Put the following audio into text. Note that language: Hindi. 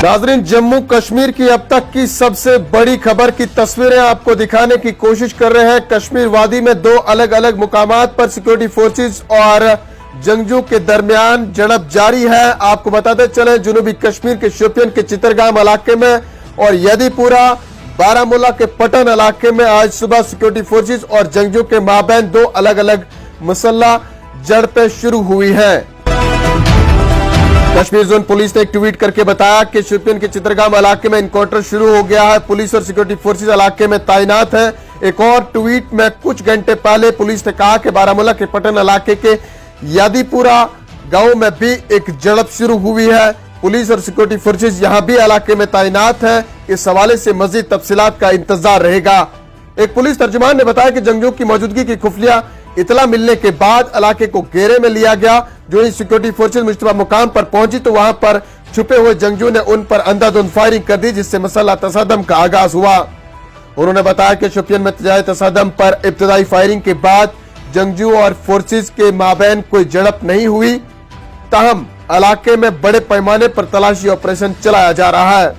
नाजरीन, जम्मू कश्मीर की अब तक की सबसे बड़ी खबर की तस्वीरें आपको दिखाने की कोशिश कर रहे हैं। कश्मीर वादी में दो अलग अलग मुकामात पर सिक्योरिटी फोर्सेस और जंगजू के दरमियान झड़प जारी है। आपको बताते चले, जनूबी कश्मीर के शोपियान के चितरगाम इलाके में और यदीपुरा बारामूला के पटन इलाके में आज सुबह सिक्योरिटी फोर्सेस और जंगजू के माबैन दो अलग अलग मुसल्ला झड़पें शुरू हुई है। कश्मीर जोन पुलिस ने एक ट्वीट करके बताया कि शोपियान के चितरगाम इलाके में इनकाउंटर शुरू हो गया है। पुलिस और सिक्योरिटी फोर्सेस इलाके में तैनात है। एक और ट्वीट में कुछ घंटे पहले पुलिस ने कहा कि बारामूला के पटन इलाके के यदीपुरा गांव में भी एक झड़प शुरू हुई है। पुलिस और सिक्योरिटी फोर्सेस यहां भी इलाके में तैनात है। इस हवाले से मजीद तफसीलात का इंतजार रहेगा। एक पुलिस तर्जुमान ने बताया कि जंगजू की मौजूदगी की खुफिया इतला मिलने के बाद इलाके को घेरे में लिया गया। जो ही सिक्योरिटी फोर्सेस मुश्तबा मुकाम पर पहुंची तो वहां पर छुपे हुए जंगजू ने उन पर अंधाधुंध फायरिंग कर दी, जिससे मसल्ला तसादम का आगाज हुआ। उन्होंने बताया कि शोपियान में तजाए तसादम पर इब्तदाई फायरिंग के बाद जंगजू और फोर्सेस के माबैन कोई झड़प नहीं हुई। ताहम इलाके में बड़े पैमाने पर तलाशी ऑपरेशन चलाया जा रहा है।